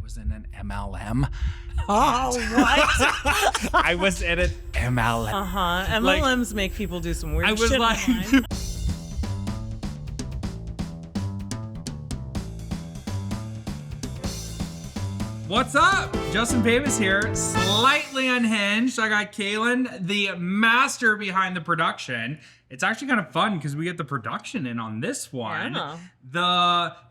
was in an MLM. Oh, what? I was in an MLM. MLMs make people do some weird I was shit like, online. what's up? Justin Pavis here, Slightly Unhinged. I got Kaylyn, the master behind the production. It's actually kind of fun because we get the production in on this one. Yeah.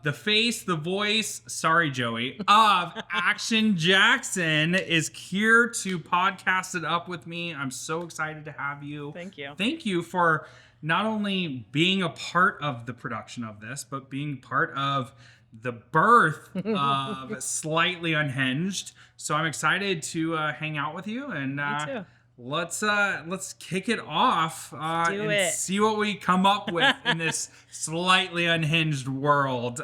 The face, the voice, sorry Joey, of Action Jackson is here to podcast it up with me. I'm so excited to have you. Thank you. Thank you for not only being a part of the production of this, but being part of the birth of Slightly Unhinged. So I'm excited to hang out with you, and Me too. let's kick it off Do it. see what we come up with in this slightly unhinged world.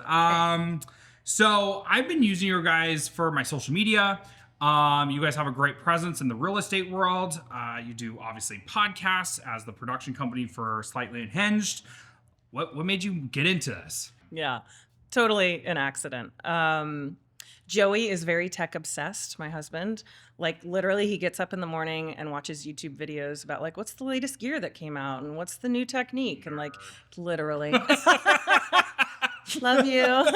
So I've been using your guys for my social media. You guys have a great presence in the real estate world. You do obviously podcasts as the production company for Slightly Unhinged. What made you get into this? Yeah, totally an accident. Joey is very tech obsessed, my husband. Like literally he gets up in the morning and watches YouTube videos about like, what's the latest gear that came out and what's the new technique? And like literally, love you.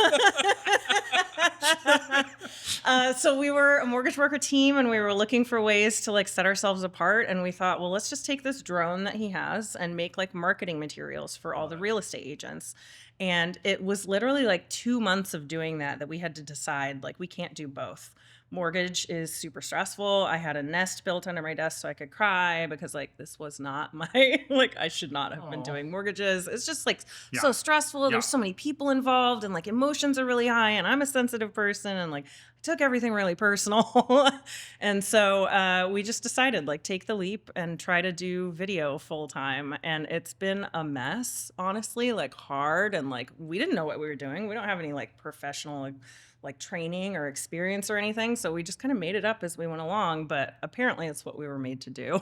So we were a mortgage broker team and we were looking for ways to like set ourselves apart. And we thought, well, let's just take this drone that he has and make like marketing materials for all the real estate agents. And it was literally like 2 months of doing that we had to decide, like, we can't do both. Mortgage is super stressful. I had a Nest built under my desk so I could cry because like this was not my, like I should not have been doing mortgages. It's just like so stressful. Yeah. There's so many people involved and like emotions are really high and I'm a sensitive person and like I took everything really personal. And so we just decided like take the leap and try to do video full time. And it's been a mess, honestly, like hard. And like we didn't know what we were doing. We don't have any like professional like training or experience or anything. So we just kind of made it up as we went along, but apparently it's what we were made to do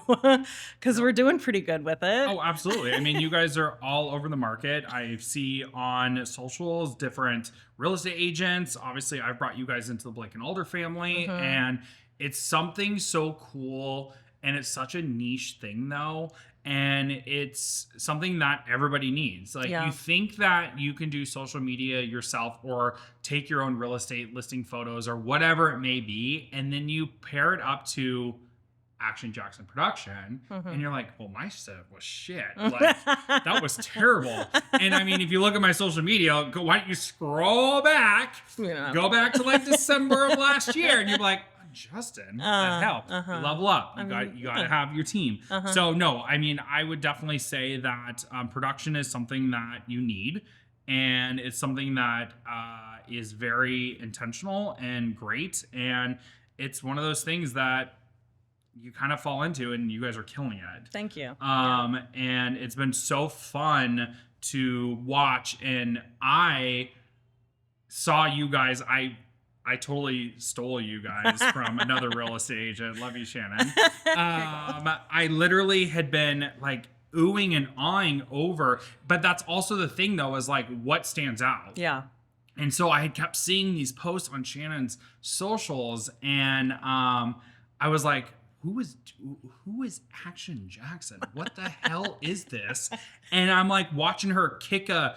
because we're doing pretty good with it. Oh, absolutely. I mean, you guys are all over the market. I see on socials, different real estate agents. Obviously I've brought you guys into the Blake and Alder family and it's something so cool. And it's such a niche thing though. And it's something that everybody needs. Like you think that you can do social media yourself or take your own real estate listing photos or whatever it may be. And then you pair it up to Action Jackson production. And you're like, well, my setup was shit. Like that was terrible. And I mean, if you look at my social media, why don't you scroll back, go back to like December of last year. And you're like, Justin, that helped. Level up. You got to have your team. So no, I mean, I would definitely say that production is something that you need, and it's something that is very intentional and great, and it's one of those things that you kind of fall into, and you guys are killing it. Thank you. And it's been so fun to watch, and I saw you guys. I totally stole you guys from another real estate agent. Love you, Shannon. I literally had been like oohing and awing over, but that's also the thing though, is like what stands out. Yeah. And so I had kept seeing these posts on Shannon's socials and I was like, who is Action Jackson? What the hell is this? And I'm like watching her kick a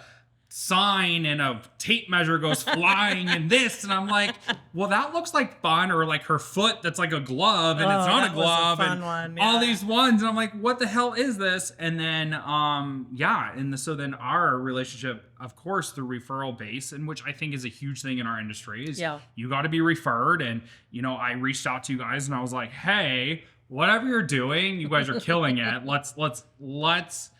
sign and a tape measure goes flying and this, and I'm like, well, that looks like fun, or like her foot that's like a glove and it's not a glove, and all these ones, and I'm like, what the hell is this? And then so then our relationship, of course, through referral base, and which I think is a huge thing in our industry, is you got to be referred. And I reached out to you guys and I was like, hey, whatever you're doing, you guys are killing it. Let's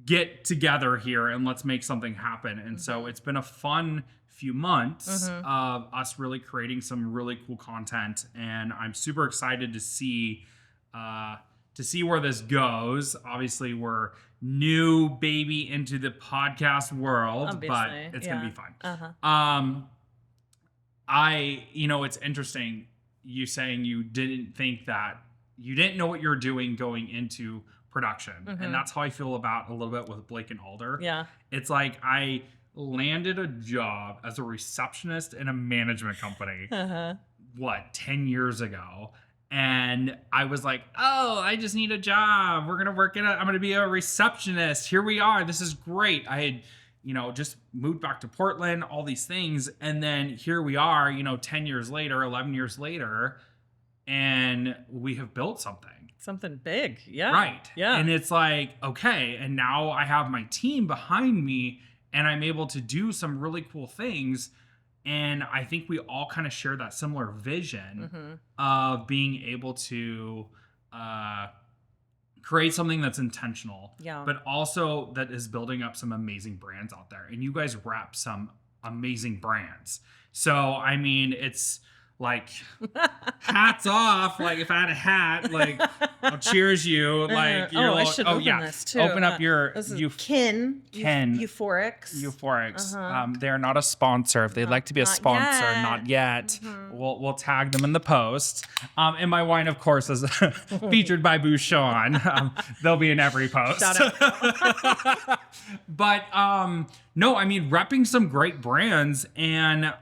get together here and let's make something happen. And so it's been a fun few months of us really creating some really cool content, and I'm super excited to see where this goes. Obviously we're new baby into the podcast world, but it's gonna be fun. It's interesting you saying you didn't know what you're doing going into production. And that's how I feel about a little bit with Blake and Alder. Yeah. It's like I landed a job as a receptionist in a management company 10 years ago. And I was like, oh, I just need a job. I'm going to be a receptionist. Here we are. This is great. I had, just moved back to Portland, all these things. And then here we are, 10 years later, 11 years later, and we have built something big. Yeah. Right. Yeah. And it's like, okay. And now I have my team behind me and I'm able to do some really cool things. And I think we all kind of share that similar vision of being able to create something that's intentional, but also that is building up some amazing brands out there. And you guys rep some amazing brands. So, I mean, it's like hats off. Like if I had a hat, like I'll cheers you. Like I should open this too. Open up your Kin Euphorics. Euphorics. They're not a sponsor. If they'd like to be a sponsor, not yet. We'll tag them in the post. And my wine, of course, is featured by Bouchon. They'll be in every post. Shout out. But no, I mean, repping some great brands and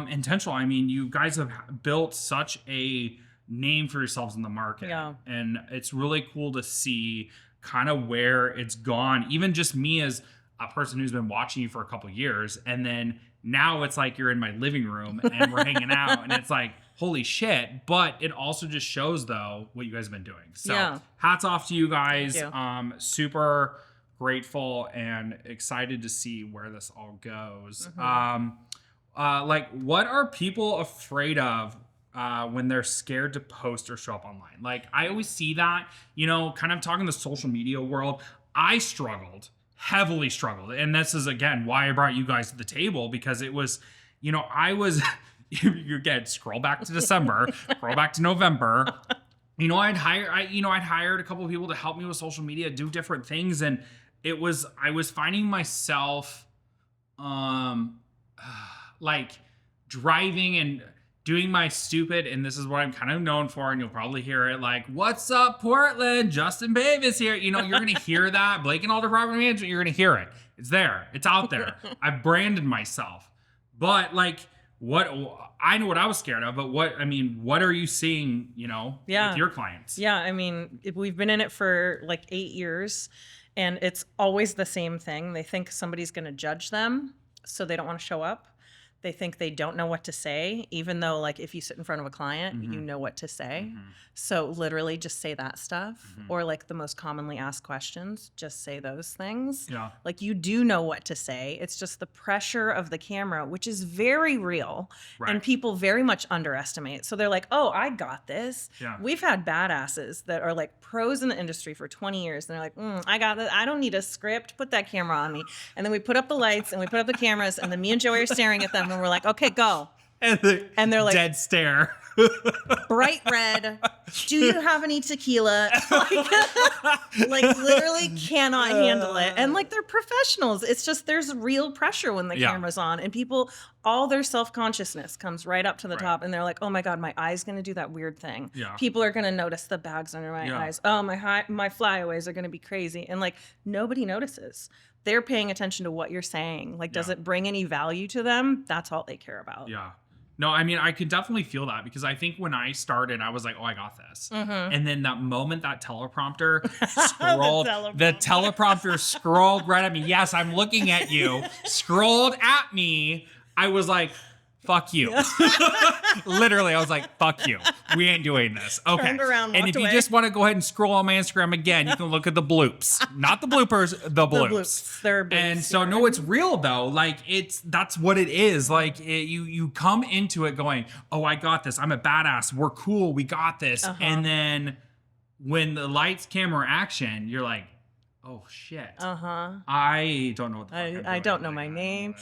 intentional. I mean, you guys have built such a name for yourselves in the market. Yeah. And it's really cool to see kind of where it's gone. Even just me as a person who's been watching you for a couple of years. And then now it's like you're in my living room and we're hanging out and it's like, holy shit. But it also just shows, though, what you guys have been doing. So hats off to you guys. Super grateful and excited to see where this all goes. Like, what are people afraid of when they're scared to post or show up online? Like, I always see that, kind of talking the social media world. I heavily struggled. And this is, again, why I brought you guys to the table, because it was, I was, you again, scroll back to December, scroll back to November. I'd hired a couple of people to help me with social media, do different things. And I was finding myself, like driving and doing my stupid, and this is what I'm kind of known for, and you'll probably hear it, like, what's up, Portland? Justin Babe is here. You're going to hear that. Blake and Alder Property Management, you're going to hear it. It's there. It's out there. I've branded myself. But, like, I know what I was scared of, but what are you seeing, with your clients? Yeah, I mean, we've been in it for like 8 years, and it's always the same thing. They think somebody's going to judge them, so they don't want to show up. They think they don't know what to say, even though, like, if you sit in front of a client, you know what to say. So literally just say that stuff. Or, like, the most commonly asked questions, just say those things. Yeah. Like, you do know what to say. It's just the pressure of the camera, which is very real. Right. And people very much underestimate. So they're like, oh, I got this. Yeah. We've had badasses that are, like, pros in the industry for 20 years. And they're like, I got this. I don't need a script. Put that camera on me. And then we put up the lights and we put up the cameras, and then me and Joey are staring at them. And we're like, okay, go. And they're like, dead stare. Bright red. Do you have any tequila? like literally cannot handle it. And like, they're professionals. It's just, there's real pressure when the camera's on, and people, all their self-consciousness comes right up to the top, and they're like, oh my God, my eye's going to do that weird thing. Yeah. People are going to notice the bags under my eyes. Oh, my flyaways are going to be crazy. And like, nobody notices. They're paying attention to what you're saying. Like, does it bring any value to them? That's all they care about. Yeah. No, I mean, I could definitely feel that, because I think when I started, I was like, oh, I got this. And then that moment that teleprompter scrolled, the teleprompter scrolled right at me. Yes, I'm looking at you. Scrolled at me. I was like, fuck you. Literally, I was like, fuck you. We ain't doing this. Okay. Turned around, and if you just want to go ahead and scroll on my Instagram again, you can look at the bloops. Not the bloopers, the bloops. They're big. And so, no, it's real though. Like, that's what it is. Like, you come into it going, oh, I got this. I'm a badass. We're cool. We got this. And then when the lights, camera, action, you're like, oh shit. I don't know what the fuck I'm doing. I don't know my name.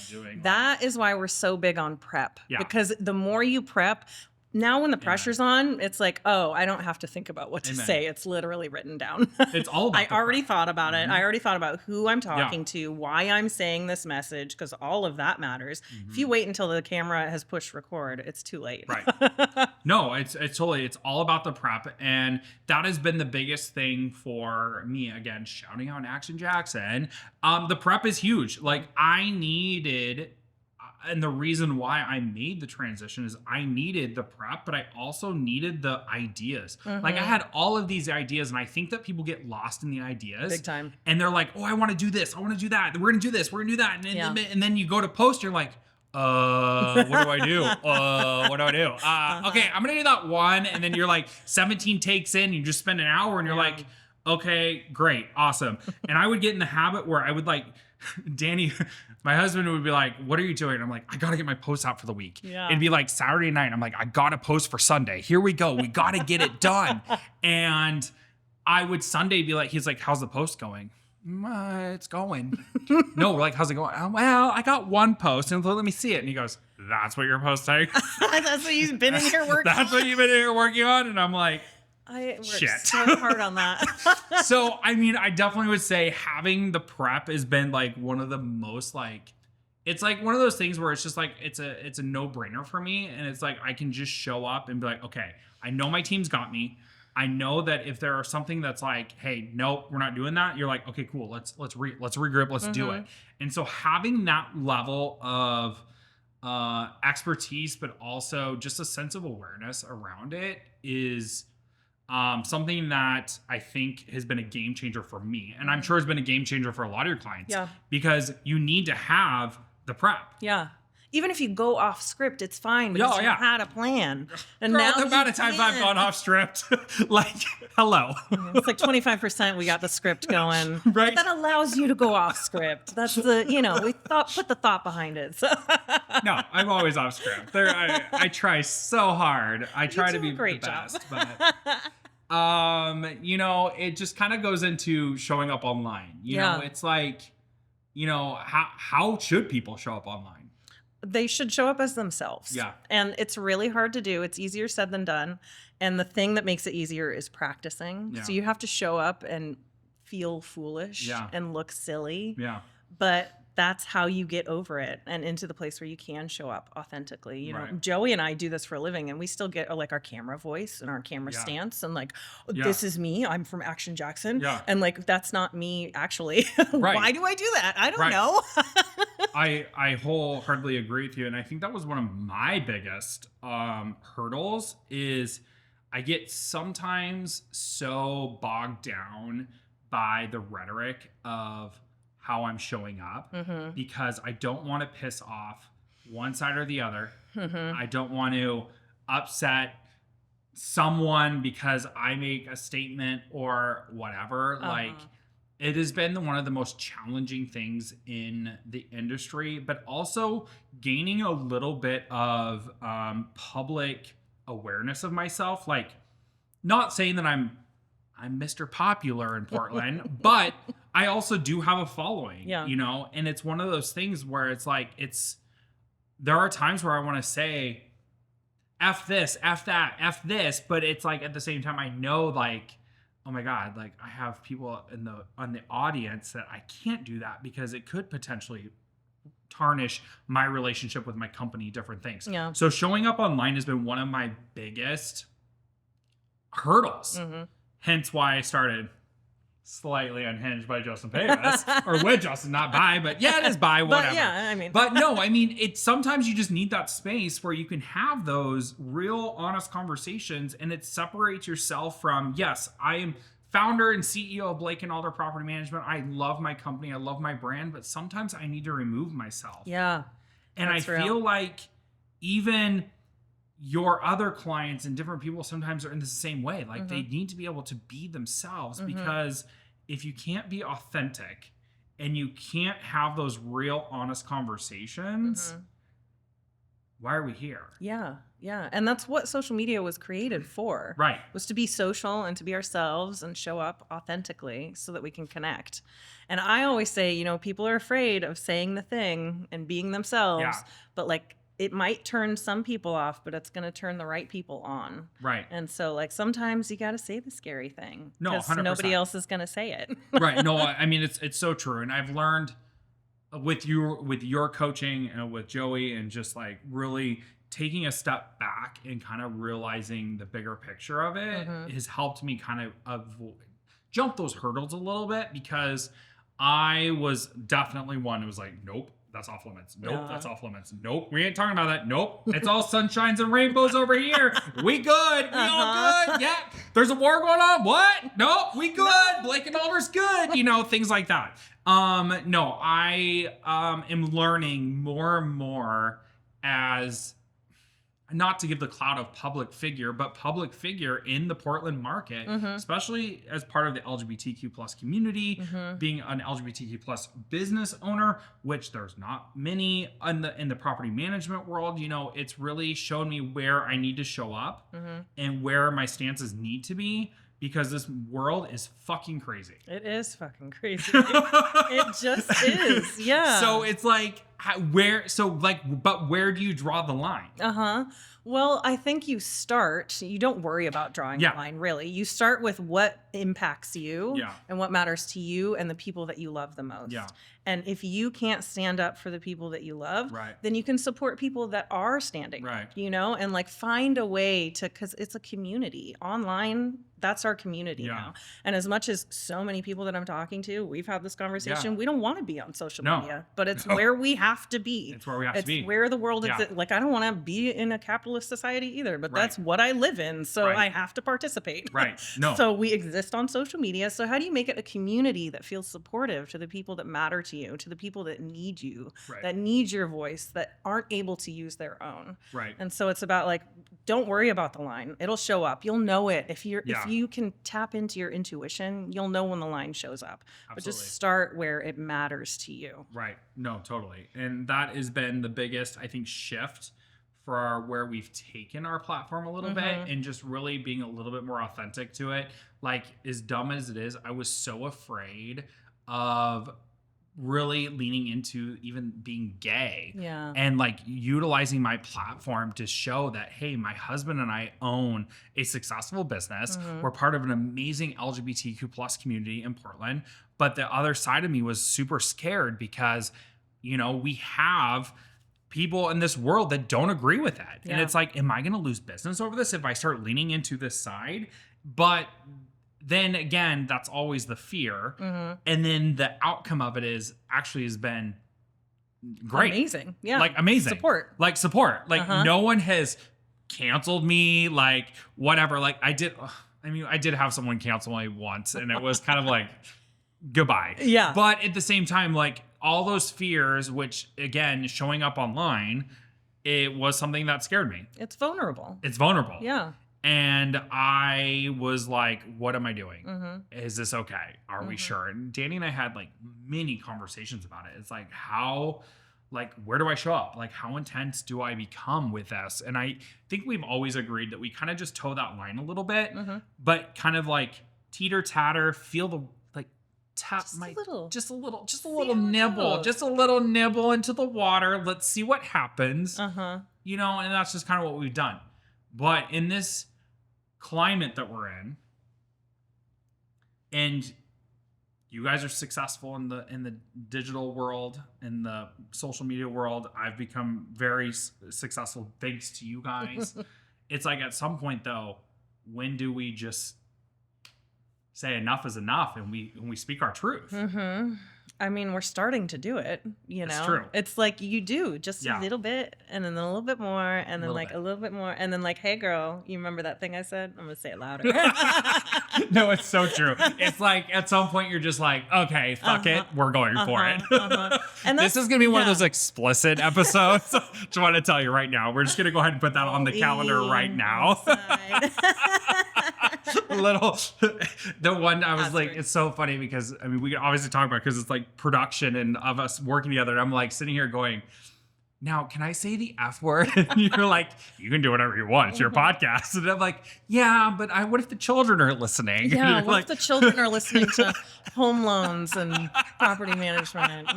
That is why we're so big on prep. Yeah. Because the more you prep, now when the pressure's on, it's like, oh, I don't have to think about what to say. It's literally written down. It's all about I already thought about it. I already thought about who I'm talking to, why I'm saying this message, because all of that matters. If you wait until the camera has pushed record, it's too late. Right. No, it's totally, it's all about the prep. And that has been the biggest thing for me. Again, shouting out Action Jackson. The prep is huge. Like, I needed, and the reason why I made the transition is I needed the prep, but I also needed the ideas. Like I had all of these ideas, and I think that people get lost in the ideas. Big time. And they're like, oh, I want to do this. I want to do that. We're going to do this. We're going to do that. And then you go to post, you're like, what do I do? What do I do? Okay, I'm going to do that one. And then you're like 17 takes in, you just spend an hour and you're like, okay, great. Awesome. And I would get in the habit where I would like, Danny, my husband would be like, what are you doing? And I'm like, I got to get my posts out for the week. Yeah. It'd be like Saturday night. I'm like, I got to post for Sunday. Here we go. We got to get it done. And I would Sunday be like, he's like, how's the post going? It's going. No, we're like, how's it going? Well, I got one post and let me see it. And he goes, that's what you're posting? That's what you've been in here working That's what you've been in here working on? And I'm like, I worked shit. so hard on that. So, I mean, I definitely would say having the prep has been like one of the most like, it's like one of those things where it's just like, it's a no-brainer for me. And it's like, I can just show up and be like, okay, I know my team's got me. I know that if there are something that's like, hey, nope, we're not doing that. You're like, okay, cool. Let's regroup. Let's do it. And so having that level of expertise, but also just a sense of awareness around it is something that I think has been a game changer for me. And I'm sure has been a game changer for a lot of your clients. Yeah. Because you need to have the prep. Yeah. Even if you go off script, it's fine because you had a plan. And Girl, now the amount of times I've gone off script, like, hello. It's like 25% we got the script going. Right. But that allows you to go off script. That's the, we put the thought behind it. So. No, I'm always off script. I try so hard. I try to be a great the best. job. But, it just kind of goes into showing up online. You know, it's like, how should people show up online? They should show up as themselves. Yeah. And it's really hard to do. It's easier said than done. And the thing that makes it easier is practicing. Yeah. So you have to show up and feel foolish and look silly. Yeah. But that's how you get over it and into the place where you can show up authentically. You know, Joey and I do this for a living, and we still get like our camera voice and our camera stance and like, this is me. I'm from Action Jackson. Yeah. And like, that's not me actually. Why do I do that? I don't know. I wholeheartedly agree with you. And I think that was one of my biggest hurdles is I get sometimes so bogged down by the rhetoric of how I'm showing up because I don't want to piss off one side or the other. I don't want to upset someone because I make a statement or whatever. Like, it has been one of the most challenging things in the industry, but also gaining a little bit of public awareness of myself. Like, not saying that I'm Mr. Popular in Portland, but I also do have a following, and it's one of those things where it's like, there are times where I want to say, F this, F that, F this, but it's like, at the same time, I know like, oh my God, like I have people on the audience that I can't do that because it could potentially tarnish my relationship with my company, different things. Yeah. So showing up online has been one of my biggest hurdles. Hence why I started Slightly Unhinged by Justin Pavis, or with Justin, not by, but it is by, whatever. But no, it's sometimes you just need that space where you can have those real honest conversations, and it separates yourself from, yes, I am founder and CEO of Blake and Alder Property Management. I love my company. I love my brand, but sometimes I need to remove myself. Yeah. And I feel like even your other clients and different people sometimes are in the same way. Like they need to be able to be themselves because if you can't be authentic and you can't have those real honest conversations, why are we here? Yeah. Yeah. And that's what social media was created for. Right. Was to be social and to be ourselves and show up authentically so that we can connect. And I always say, people are afraid of saying the thing and being themselves, but like, it might turn some people off, but it's going to turn the right people on. Right. And so like sometimes you got to say the scary thing. No, 100%. Nobody else is going to say it. Right. No, I mean, it's so true. And I've learned with your coaching and with Joey and just like really taking a step back and kind of realizing the bigger picture of it has helped me kind of jump those hurdles a little bit because I was definitely one who was like, nope. That's off limits. Nope, Yeah. that's off limits. Nope, we ain't talking about that. Nope, it's all sunshines and rainbows over here. We good. We all good. Yeah, there's a war going on. What? Nope, we good. No. Blake and Alder's good. You know, things like that. No, I am learning more and more as, not to give the clout of public figure, but public figure in the Portland market, especially as part of the LGBTQ plus community, being an LGBTQ plus business owner, which there's not many in the property management world. You know, it's really shown me where I need to show up and where my stances need to be, because this world is fucking crazy. It is fucking crazy. It just is. Yeah. So it's like, but where do you draw the line? Well, I think you don't worry about drawing the line, really. You start with what impacts you and what matters to you and the people that you love the most. Yeah. And if you can't stand up for the people that you love, Right. then you can support people that are standing, Right. you know, and like find a way to, because it's a community online. That's our community now. And as much as so many people that I'm talking to, we've had this conversation, we don't want to be on social media, but it's where we have to be. It's where we have to be. It's where the world is. Like, I don't want to be in a capitalist society either, but that's what I live in. So I have to participate. Right. No. So we exist on social media. So how do you make it a community that feels supportive to the people that matter to you, to the people that need you, that need your voice, that aren't able to use their own? Right. And so it's about like, don't worry about the line. It'll show up. You'll know it. If you can tap into your intuition, you'll know when the line shows up. Absolutely. But just start where it matters to you. Right. No, totally. And that has been the biggest, I think, shift for where we've taken our platform a little bit, and just really being a little bit more authentic to it. Like, as dumb as it is, I was so afraid of really leaning into even being gay and like utilizing my platform to show that, hey, my husband and I own a successful business. We're part of an amazing LGBTQ plus community in Portland. But the other side of me was super scared because, you know, we have people in this world that don't agree with that. And it's like, am I going to lose business over this if I start leaning into this side? But then again, that's always the fear. And then the outcome of it has been great. Amazing. Yeah. Like amazing. Support. Like no one has canceled me, like whatever. Like I did have someone cancel me once, and it was kind of like goodbye. Yeah. But at the same time, like all those fears, which again, showing up online, it was something that scared me. It's vulnerable. Yeah. And I was like, what am I doing? Is this okay? Are we sure? And Danny and I had like many conversations about it. It's like, where do I show up? Like, how intense do I become with this? And I think we've always agreed that we kind of just toe that line a little bit, but kind of like teeter tatter, feel the like tap just a little nibble into the water. Let's see what happens. You know, and that's just kind of what we've done. But in this climate that we're in, and you guys are successful in the digital world, in the social media world, I've become very successful thanks to you guys. It's like at some point though, when do we just say enough is enough and we speak our truth? I mean, we're starting to do it, you know? It's true. It's like you do just a little bit, and then a little bit more, and then like a little bit more, and then like, hey girl, you remember that thing I said? I'm gonna say it louder. No, it's so true. It's like at some point you're just like, okay, fuck it, we're going for it. And this is gonna be one of those explicit episodes. Just want to tell you right now, we're just gonna go ahead and put that on the calendar right now. The one I was like, it's so funny because I mean we can obviously talk about it because it's like production and of us working together, and I'm like sitting here going, now can I say the F word? And you're like, you can do whatever you want, it's your podcast. And I'm like, yeah, but what if the children are listening? Yeah, what if the children are listening to home loans and property management?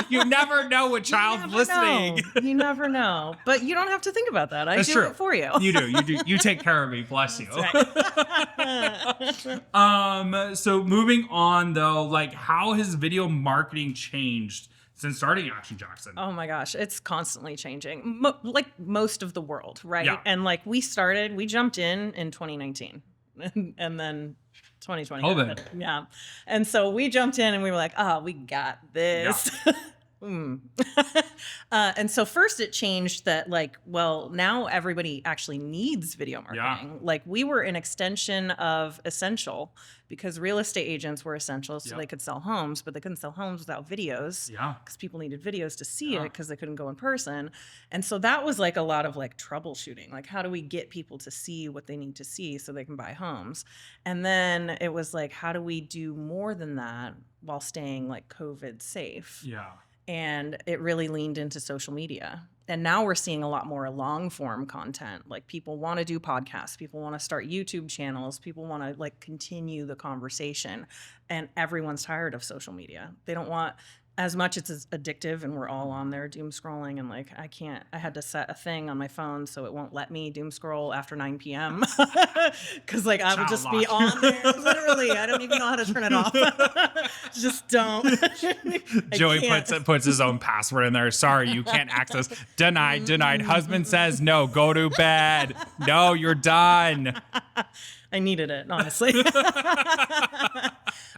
You never know what child's listening. You never know. But you don't have to think about that. I do it for you. You do. You take care of me. Bless you. Right. So moving on though, like how has video marketing changed since starting Action Jackson? Oh my gosh, it's constantly changing. Like most of the world, right? Yeah. And like we jumped in 2019 and then 2020. COVID. Yeah. And so we jumped in and we were like, oh, we got this. Yeah. And so first it changed that like, well, now everybody actually needs video marketing. Yeah. Like we were an extension of essential because real estate agents were essential. So they could sell homes, but they couldn't sell homes without videos. Yeah. Because people needed videos to see it because they couldn't go in person. And so that was like a lot of like troubleshooting. Like how do we get people to see what they need to see so they can buy homes? And then it was like, how do we do more than that while staying like COVID safe? Yeah. And it really leaned into social media. And now we're seeing a lot more long form content. Like people want to do podcasts, people want to start YouTube channels, people want to like continue the conversation. And everyone's tired of social media. They don't want as much it's addictive and we're all on there doom scrolling and like I had to set a thing on my phone so it won't let me doom scroll after 9 p.m. because like I would just be on there literally. I don't even know how to turn it off. Just don't. Joey puts his own password in there. Sorry, you can't access. Denied. Husband says no, go to bed. No, you're done. I needed it, honestly.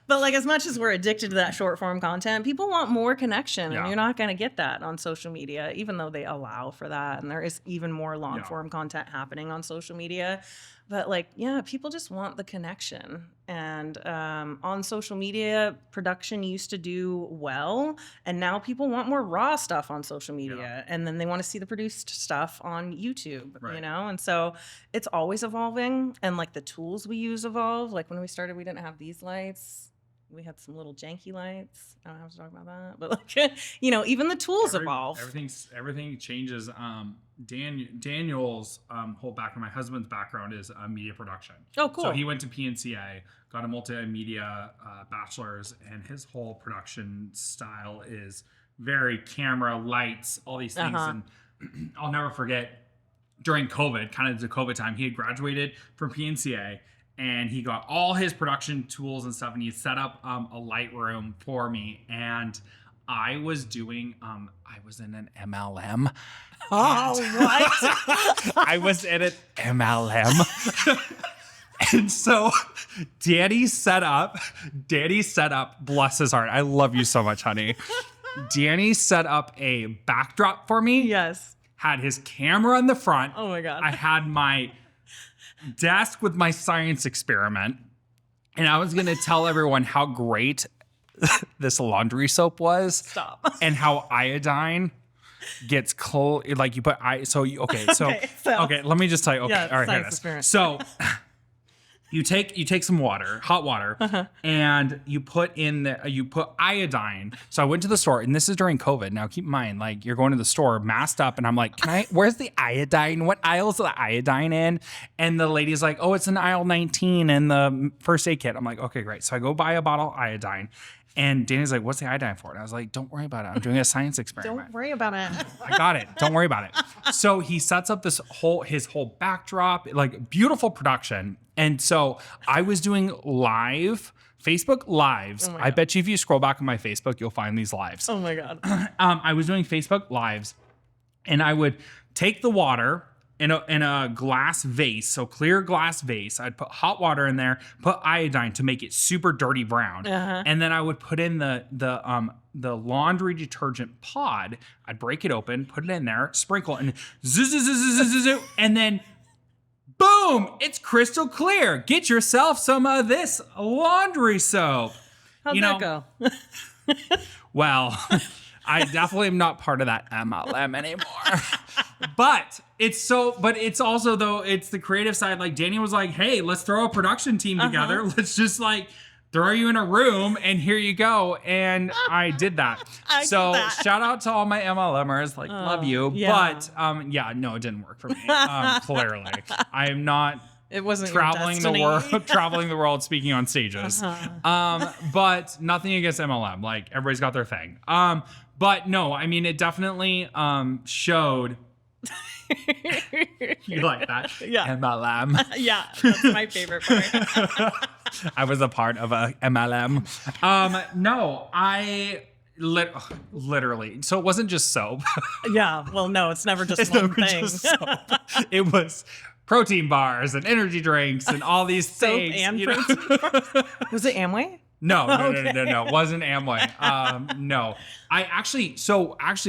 But like as much as we're addicted to that short form content, people want more connection and you're not going to get that on social media, even though they allow for that. And there is even more long form content happening on social media. But like, yeah, people just want the connection. And on social media, production used to do well. And now people want more raw stuff on social media. Yeah. And then they want to see the produced stuff on YouTube, you know? And so it's always evolving. And like the tools we use evolve. Like when we started, we didn't have these lights. We had some little janky lights. I don't have to talk about that. But like, you know, even the tools evolve. Everything changes. Daniel's whole background, my husband's background is media production. Oh, cool. So he went to PNCA, got a multimedia bachelor's, and his whole production style is very camera, lights, all these things. And I'll never forget during COVID, kind of the COVID time, he had graduated from PNCA. And he got all his production tools and stuff, and he set up a light room for me. And I was doing, I was in an MLM. Oh, what? I was in an MLM. And so Danny set up, bless his heart. I love you so much, honey. Danny set up a backdrop for me. Yes. Had his camera in the front. Oh my God. I had my desk with my science experiment, and I was going to tell everyone how great this laundry soap was. Stop. And how iodine gets cold. Like you put okay, let me just tell you. Okay, yeah, all right, here it is. So you take some water, hot water, and you put iodine. So I went to the store, and this is during COVID. Now keep in mind, like you're going to the store masked up, and I'm like, where's the iodine? What aisle is the iodine in? And the lady's like, oh, it's in aisle 19 in the first aid kit. I'm like, okay, great. So I go buy a bottle of iodine. And Danny's like, what's the iodine for? And I was like, don't worry about it. I'm doing a science experiment. Don't worry about it. I got it. Don't worry about it. So he sets up his whole backdrop, like beautiful production. And so I was doing Facebook lives. I bet you if you scroll back on my Facebook, you'll find these lives. Oh my God. I was doing Facebook lives, and I would take the water in a glass vase, so clear glass vase. I'd put hot water in there, put iodine to make it super dirty brown, and then I would put in the laundry detergent pod. I'd break it open, put it in there, sprinkle, and and then boom, it's crystal clear. Get yourself some of this laundry soap. How'd that go? Well, I definitely am not part of that MLM anymore. But it's also though, it's the creative side. Like Danny was like, hey, let's throw a production team together. Let's just like throw you in a room and here you go. And I did that. Shout out to all my MLMers. Like, love you. Yeah. But no, it didn't work for me. Clearly. I am not it wasn't traveling the world speaking on stages. But nothing against MLM. Like everybody's got their thing. But no, I mean, it definitely showed. You like that? Yeah. MLM. Yeah, that's my favorite part. I was a part of a MLM. No, I literally. So it wasn't just soap. Yeah. Well, no, it's never just one thing. Just soap. It was protein bars and energy drinks and all these soap things. And protein bars? Was it Amway? No. Wasn't Amway. No.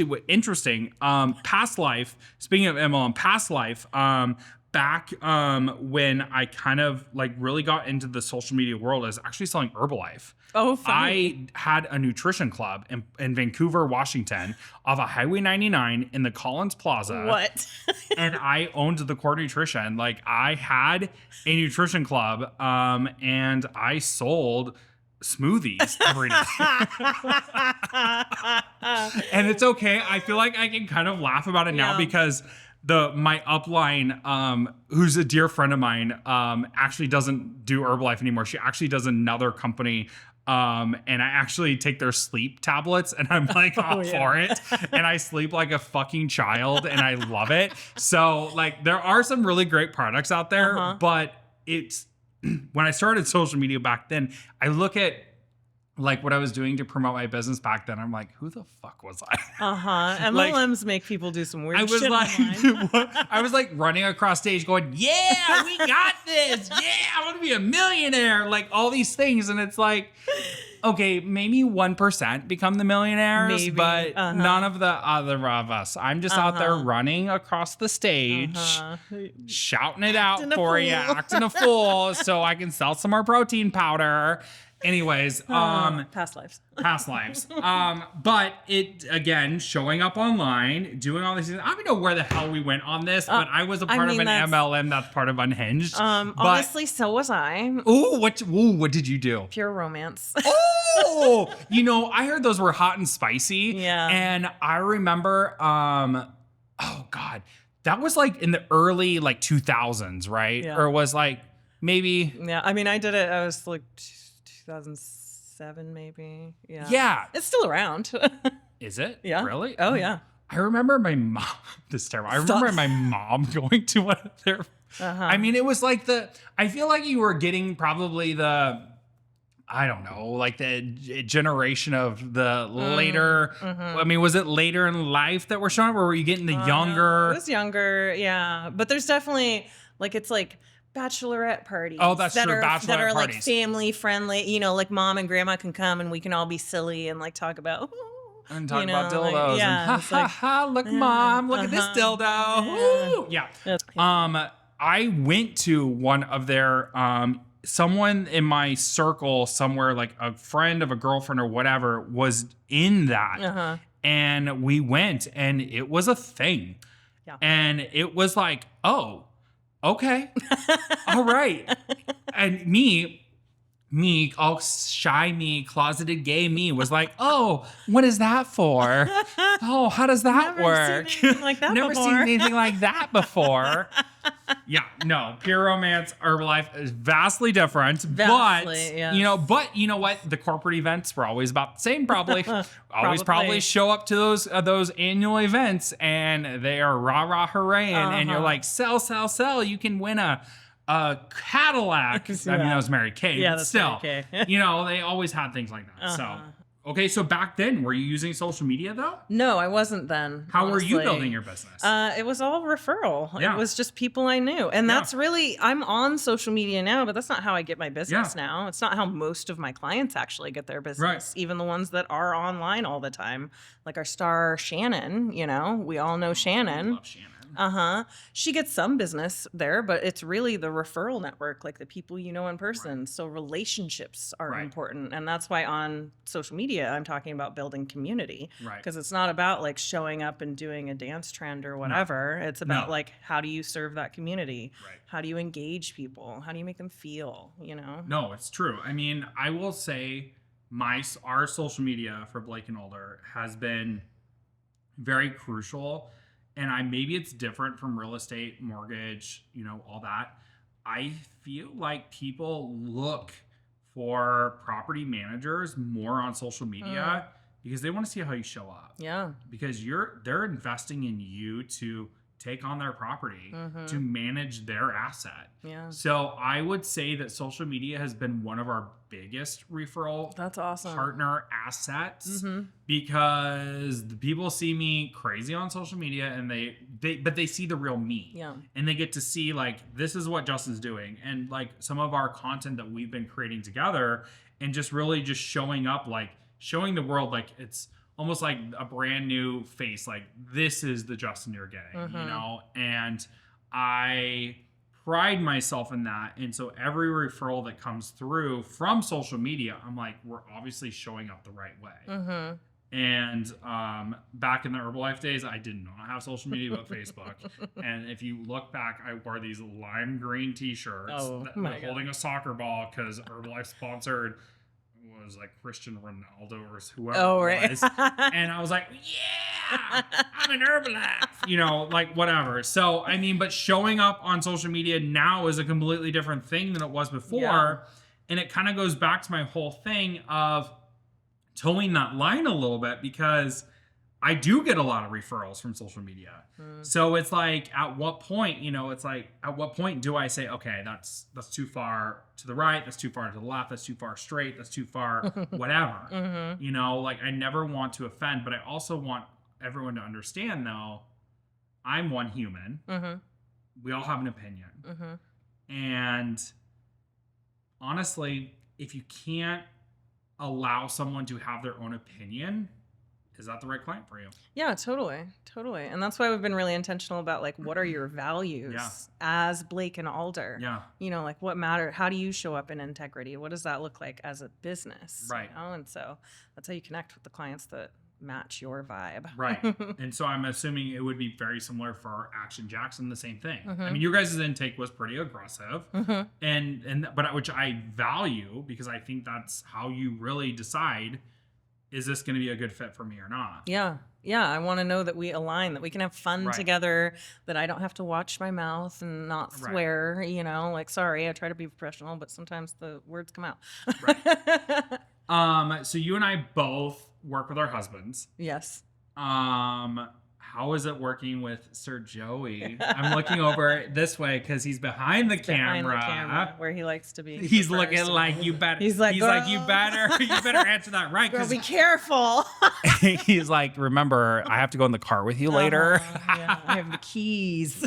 What interesting, past life, speaking of MLM, past life, back when I kind of like really got into the social media world, I was actually selling Herbalife. Oh, funny. I had a nutrition club in Vancouver, Washington, off of Highway 99 in the Collins Plaza. What? And I owned the Core Nutrition. Like, I had a nutrition club, and I sold smoothies every day. And it's okay. I feel like I can kind of laugh about it now because my upline, who's a dear friend of mine, actually doesn't do Herbalife anymore. She actually does another company. And I actually take their sleep tablets, and I'm like all for it. And I sleep like a fucking child, and I love it. So like, there are some really great products out there, but it's, when I started social media back then, I look at like what I was doing to promote my business back then. I'm like, who the fuck was I? MLMs make people do some weird shit. I was like running across stage going, yeah, we got this. Yeah, I want to be a millionaire. Like all these things. And it's like, okay, maybe 1% become the millionaires, but none of the other of us. I'm just out there running across the stage, shouting it out for you, acting a fool so I can sell some more protein powder. Anyways, past lives. But it, again, showing up online, doing all these things. I don't know where the hell we went on this, but I was a part of an MLM that's part of Unhinged. Honestly, so was I. What did you do? Pure romance. Oh, I heard those were hot and spicy. Yeah. And I remember, oh God, that was like in the early like 2000s, right? Yeah. Or was like maybe. Yeah. I mean, I did it. I was like 2007, maybe. Yeah. Yeah. It's still around. Is it? Yeah. Really? Oh, yeah. I remember my mom. This is terrible. I remember my mom going to one of their. I mean, it was like I feel like you were getting probably I don't know, like the generation of the later. I mean, was it later in life that we're showing, or were you getting the younger? It was younger, yeah. But there's definitely it's like bachelorette parties. Oh, that's true. Bachelorette that are parties. Like family friendly. Like mom and grandma can come and we can all be silly and like talk about. And talk about dildos. Like, yeah, and ha ha ha! Look, mom, look at this dildo. Yeah. I went to one of their someone in my circle somewhere, like a friend of a girlfriend or whatever, was in that. And we went, and it was a thing. Yeah. And it was like, oh, okay. All right. And me, all shy closeted gay me was like, oh, what is that for? Oh, how does that work? Never seen anything like that before. Yeah, no, pure romance, Herbalife is vastly different. Yes. But you know what? The corporate events were always about the same, probably. Probably show up to those annual events, and they are rah hooray, and you're like, sell. You can win a Cadillac. I mean, that was Mary Kay. Yeah, but that's still, Mary Kay. they always had things like that. So. Okay, so back then, were you using social media though? No, I wasn't then. How were you building your business? It was all referral. Yeah. It was just people I knew. And that's really, I'm on social media now, but that's not how I get my business now. It's not how most of my clients actually get their business. Right. Even the ones that are online all the time. Like our star Shannon, we all know Shannon. I love Shannon. She gets some business there, but it's really the referral network, like the people you know in person. Right. So relationships are important. And that's why on social media, I'm talking about building community. Right. Because it's not about like showing up and doing a dance trend or whatever. No. It's about like, how do you serve that community? Right. How do you engage people? How do you make them feel, No, it's true. I mean, I will say our social media for Blake and Older has been very crucial. And maybe it's different from real estate, mortgage, all that. I feel like people look for property managers more on social media because they want to see how you show up. Yeah. Because they're investing in you to take on their property, to manage their asset. Yeah. So I would say that social media has been one of our biggest referral partner assets because the people see me crazy on social media and but they see the real me. Yeah. And they get to see like, this is what Justin's doing. And like some of our content that we've been creating together and just really just showing up, like showing the world, like it's almost like a brand new face. Like this is the Justin you're getting, you know? And I pride myself in that. And so every referral that comes through from social media, I'm like, we're obviously showing up the right way. And back in the Herbalife days, I did not have social media but Facebook. And if you look back, I wore these lime green t-shirts that were holding a soccer ball because Herbalife sponsored was like Cristiano Ronaldo or whoever it was. And I was like, yeah, I'm an Herbalife, you know, like whatever. So, I mean, but showing up on social media now is a completely different thing than it was before. Yeah. And it kind of goes back to my whole thing of towing that line a little bit, because I do get a lot of referrals from social media. So it's like, at what point, you know, it's like, at what point do I say, okay, that's too far to the right, that's too far to the left, that's too far straight, that's too far, whatever. You know, like I never want to offend, but I also want everyone to understand though, I'm one human. We all have an opinion. And honestly, if you can't allow someone to have their own opinion, is that the right client for you? Yeah, totally. And that's why we've been really intentional about like, what are your values as Blake and Alder? Yeah. You know, like what matter? How do you show up in integrity? What does that look like as a business? Right. You know? And so that's how you connect with the clients that match your vibe. Right. And so I'm assuming it would be very similar for Action Jackson, the same thing. I mean, your guys' intake was pretty aggressive, but which I value, because I think that's how you really decide, is this going to be a good fit for me or not? Yeah. I want to know that we align, that we can have fun together, that I don't have to watch my mouth and not swear, you know, like, sorry, I try to be professional, but sometimes the words come out. So you and I both work with our husbands. Yes. How is it working with Sir Joey? I'm looking over this way because he's behind the camera, where he likes to be. He's looking like, you better. He's like, you better answer that right. Girl, be careful. He's like, remember, I have to go in the car with you later. Yeah, I have the keys.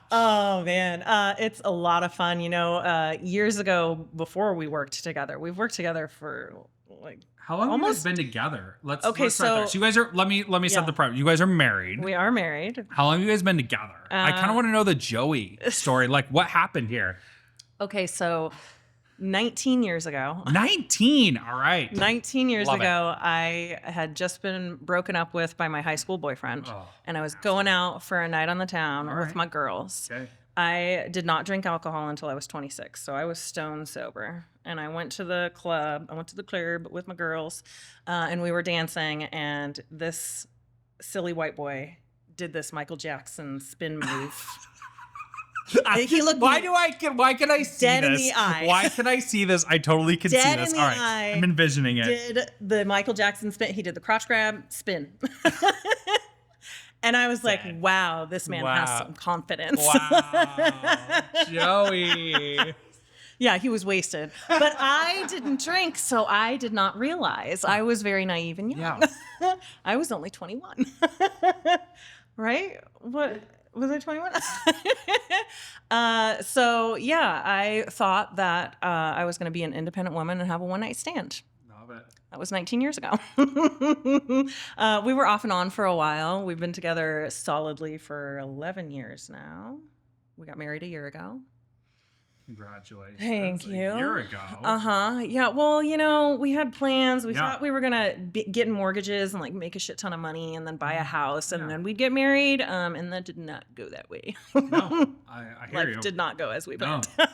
Oh man, it's a lot of fun. You know, years ago, before we worked together, we've worked together for like. How long have you guys been together? Let's start there. So you guys are, let me set the prep. You guys are married. We are married. How long have you guys been together? I kind of want to know the Joey story. Like, what happened here? Okay, so 19 years ago. 19, all right. 19 years ago, I had just been broken up with by my high school boyfriend. And I was going out for a night on the town with my girls. Okay. I did not drink alcohol until I was 26, so I was stone sober. And I went to the club. I went to the club with my girls, and we were dancing. And this silly white boy did this Michael Jackson spin move. He looked. Why can I see dead this? In the eye? Why can I see this? I totally can see this. All right, eye, I'm envisioning it. Did the Michael Jackson spin? He did the crotch grab spin. And I was like, wow, this man has some confidence. Wow. Joey. Yeah, he was wasted. But I didn't drink, so I did not realize. I was very naive and young. Yeah. I was only 21. Right? What? Was I 21? So, yeah, I thought that I was going to be an independent woman and have a one-night stand. That was 19 years ago. We were off and on for a while. We've been together solidly for 11 years now. We got married a year ago. Congratulations. Thank you. A year ago. Yeah. Well, you know, we had plans. We thought we were going to get mortgages and like make a shit ton of money and then buy a house and then we'd get married. And that did not go that way. No, I hear you. Life did not go as we planned. No.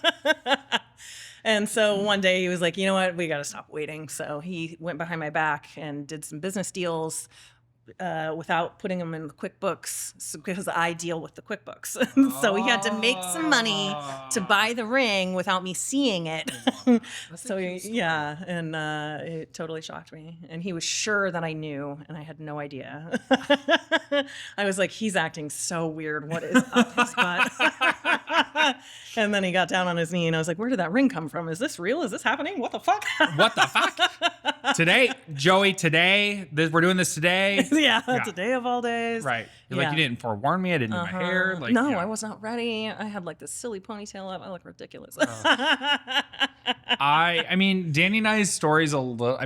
And so one day he was like, you know what, we got to stop waiting. So he went behind my back and did some business deals without putting them in the QuickBooks because I deal with the QuickBooks. So he had to make some money to buy the ring without me seeing it. So it totally shocked me. And he was sure that I knew, and I had no idea. I was like, he's acting so weird. What is up his butt? And then he got down on his knee, and I was like, where did that ring come from? Is this real? Is this happening? What the fuck? What the fuck? Today, Joey, we're doing this today. Yeah, today of all days. Right. You're like, you didn't forewarn me. I didn't do my hair. Like, no, I was not ready. I had like this silly ponytail up. I look ridiculous. I mean, Danny and I's story's a little,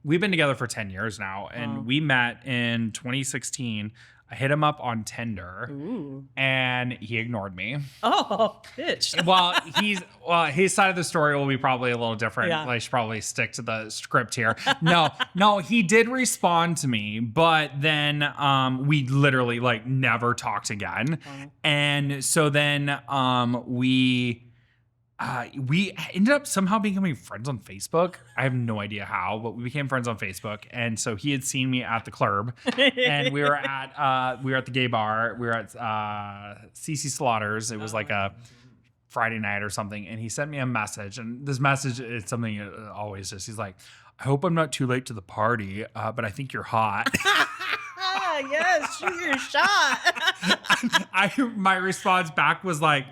we've been together for 10 years now, and we met in 2016. I hit him up on Tinder. Ooh. And he ignored me. Oh, bitch. Well, his side of the story will be probably a little different. Yeah. I should probably stick to the script here. No, he did respond to me, but then we literally like never talked again. And so then we ended up somehow becoming friends on Facebook. I have no idea how, but we became friends on Facebook. And so he had seen me at the club, and we were at the gay bar. We were at CC Slaughter's. It was like a Friday night or something. And he sent me a message, and this message is something always just, he's like, I hope I'm not too late to the party, but I think you're hot. Yes, shoot your shot. My response back was like,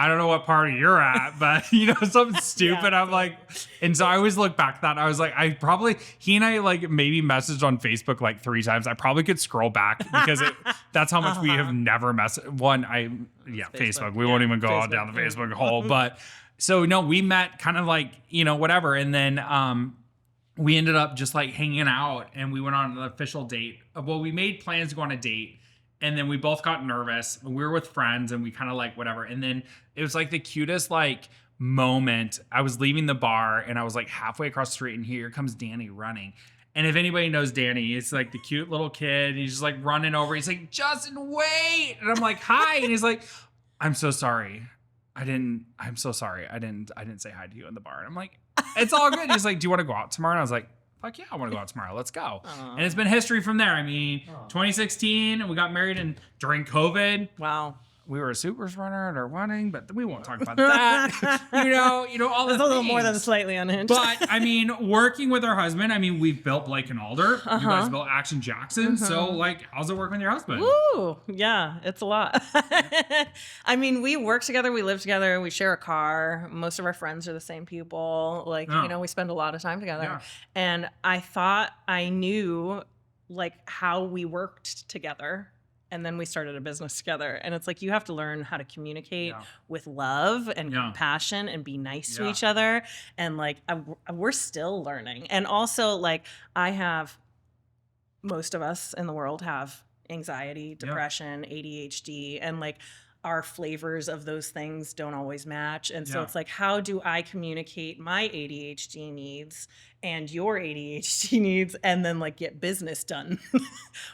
I don't know what party you're at, but something stupid. Yeah. I'm like, and so I always look back at that. I was like, he and I like maybe messaged on Facebook like 3 times. I probably could scroll back because that's how much we have never messaged. Facebook. We won't even go down the Facebook hole. But so no, we met kind of like, whatever. And then we ended up just like hanging out, and we went on an official date. Well, we made plans to go on a date. And then we both got nervous. We were with friends, and we kind of like whatever. And then it was like the cutest like moment. I was leaving the bar, and I was like halfway across the street, and here comes Danny running. And if anybody knows Danny, it's like the cute little kid. He's just like running over. He's like, Justin, wait. And I'm like, hi. And he's like, I'm so sorry. I'm so sorry. I didn't say hi to you in the bar. And I'm like, it's all good. He's like, do you want to go out tomorrow? And I was like, fuck yeah, I want to go out tomorrow. Let's go. And it's been history from there. 2016, we got married and during COVID. Wow. We were a supers runner at our wedding, but we won't talk about that. All the It's a little more than slightly unhinged. But working with our husband, we've built Blake and Alder. You guys built Action Jackson. So like, how's it working with your husband? Woo! Yeah, it's a lot. We work together, we live together, we share a car. Most of our friends are the same people. We spend a lot of time together. Yeah. And I thought I knew like how we worked together. And then we started a business together. And it's like, you have to learn how to communicate with love and compassion and be nice to each other. And like, we're still learning. And also like, most of us in the world have anxiety, depression, ADHD, and like our flavors of those things don't always match. And so it's like, how do I communicate my ADHD needs and your ADHD needs, and then like get business done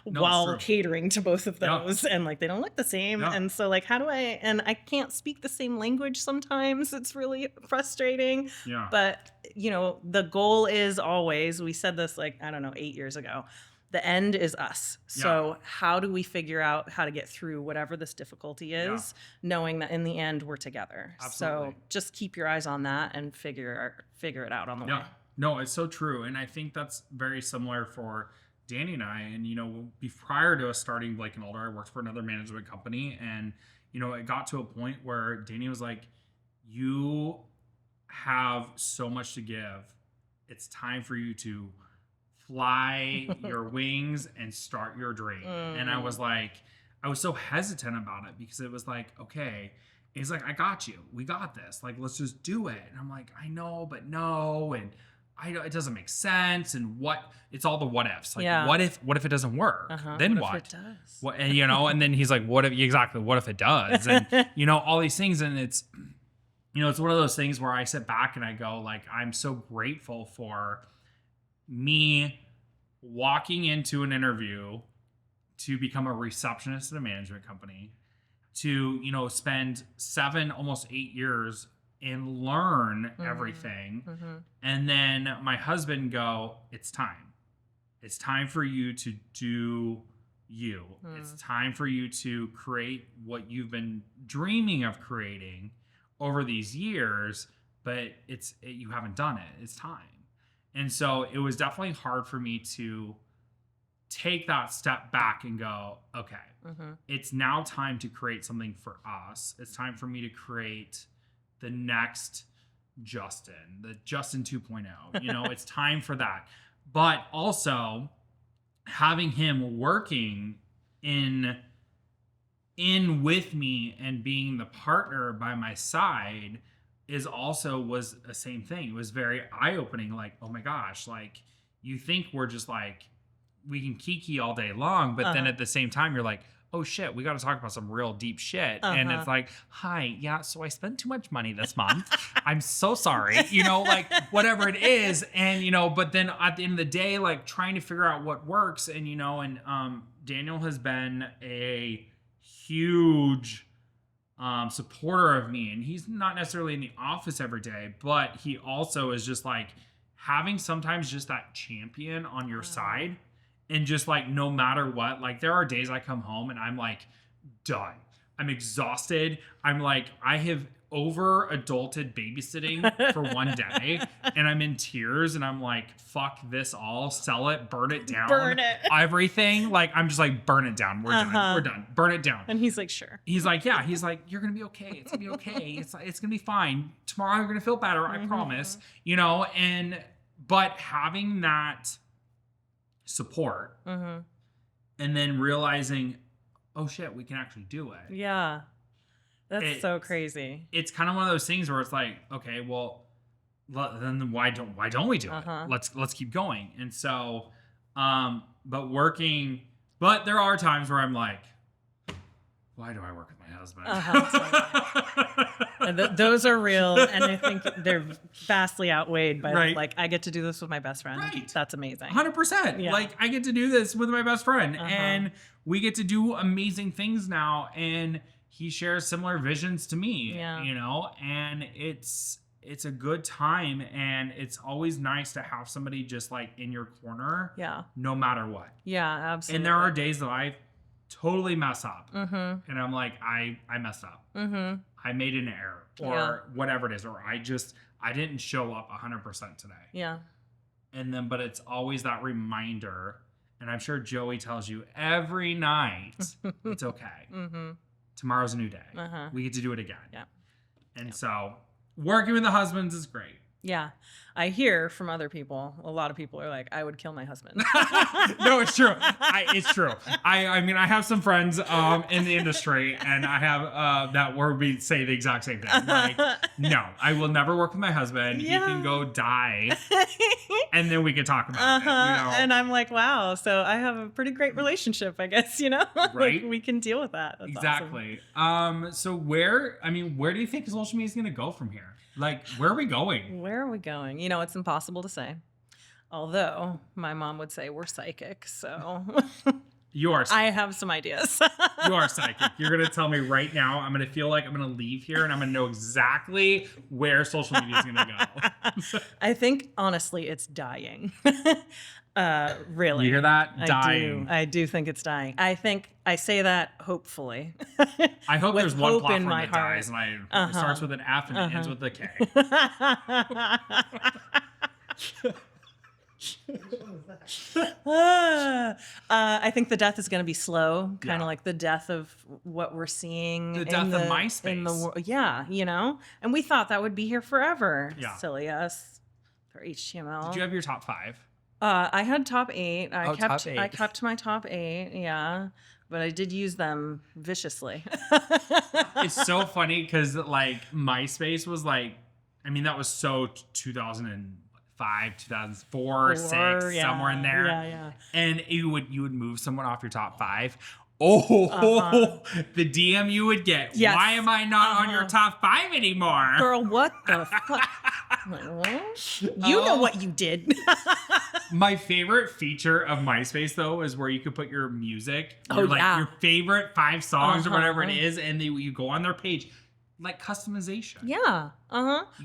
while catering to both of those? And like, they don't look the same. And so like, and I can't speak the same language sometimes. It's really frustrating. Yeah. But the goal is always, we said this like, 8 years ago, the end is us. So how do we figure out how to get through whatever this difficulty is, knowing that in the end we're together? Absolutely. So just keep your eyes on that and figure it out on the way. No, it's so true. And I think that's very similar for Danny and I. And, prior to us starting Blake and Alder, I worked for another management company. And, it got to a point where Danny was like, you have so much to give. It's time for you to fly your wings and start your dream. And I was so hesitant about it because it was like, okay, he's like, I got you. We got this. Like, let's just do it. And I'm like, I know, but no. And it doesn't make sense. And it's all the what ifs. Like, what if it doesn't work? Then what? If it does? What, and then he's like, what if it does? And, all these things. And it's one of those things where I sit back and I go like, I'm so grateful for me walking into an interview to become a receptionist at a management company, to spend 7 almost 8 years and learn everything, and then my husband go, it's time for you to do you. It's time for you to create what you've been dreaming of creating over these years, but you haven't done it. It's time. And so it was definitely hard for me to take that step back and go, okay, it's now time to create something for us. It's time for me to create the next Justin, the Justin 2.0. You know, it's time for that. But also having him working in with me and being the partner by my side was the same thing. It was very eye-opening. Like, oh my gosh, like you think we're just like, we can kiki all day long, but then at the same time you're like, oh shit, we got to talk about some real deep shit. And it's like, hi, yeah, so I spent too much money this month. I'm so sorry, you know, like whatever it is. And, you know, but then at the end of the day, like trying to figure out what works. And, you know, and Daniel has been a huge supporter of me. And he's not necessarily in the office every day, but he also is just like having sometimes just that champion on your side. And just like, no matter what, like there are days I come home and I'm like done. I'm exhausted. I'm like, I have over adulted babysitting for one day and I'm in tears and I'm like, fuck this all, sell it, burn it down. Burn it. Everything. Like, I'm just like, burn it down. We're done. We're done. Burn it down. And he's like, sure. He's like, yeah. He's like, you're going to be okay. It's going to be okay. It's going to be fine. Tomorrow you're going to feel better. I promise. You know, but having that support and then realizing, oh shit, we can actually do it. Yeah, that's so crazy. It's kind of one of those things where it's like, okay, well, then why don't we do it? Let's keep going. And so but there are times where I'm like, why do I work with my husband? And those are real, and I think they're vastly outweighed by like, I get to do this with my best friend. Right. That's amazing. 100%. Yeah. Like I get to do this with my best friend, and we get to do amazing things now. And he shares similar visions to me. Yeah. You know, and it's a good time, and it's always nice to have somebody just like in your corner. Yeah. No matter what. Yeah, absolutely. And there are days that I totally mess up, and I'm like, I messed up. I made an error, or whatever it is, or I didn't show up 100% today. Yeah. And then, but it's always that reminder, and I'm sure Joey tells you every night, it's okay. Tomorrow's a new day. We get to do it again. Yeah. And so working with the husbands is great. Yeah. I hear from other people, a lot of people are like, I would kill my husband. No, it's true. It's true. I mean, I have some friends in the industry, and I have that where we say the exact same thing. Like, no, I will never work with my husband. Yeah. He can go die, and then we can talk about it. You know? And I'm like, wow. So I have a pretty great relationship, I guess, you know? Right. Like, we can deal with that. That's exactly. Awesome. So where do you think social media is going to go from here? Like, where are we going? Where are we going? You know, it's impossible to say. Although my mom would say we're psychic, so You are psychic. I have some ideas. You are psychic. You're going to tell me right now, I'm going to feel like I'm going to leave here and I'm going to know exactly where social media is going to go. I think, honestly, it's dying. Really. You hear that? Dying. I do think it's dying. I think I say that hopefully. I hope with there's one hope platform in my that heart. dies and it starts with an F and it ends with a K. I think the death is going to be slow, kind of like the death of what we're seeing. The death of MySpace. In the world. Yeah, you know? And we thought that would be here forever. Yeah. Silly us for HTML. Did you have your top 5? I had top 8. top 8. I kept my top 8, yeah. But I did use them viciously. It's so funny because like MySpace was like, I mean, that was so 2005, 2004, 6, somewhere in there. Yeah. And you would move someone off your top 5. Oh, the DM you would get. Yes. Why am I not on your top 5 anymore? Girl, what the fuck? I'm like, what? You know what you did. My favorite feature of MySpace, though, is where you could put your music, your favorite 5 songs or whatever it is, and you go on their page. Like customization. Yeah.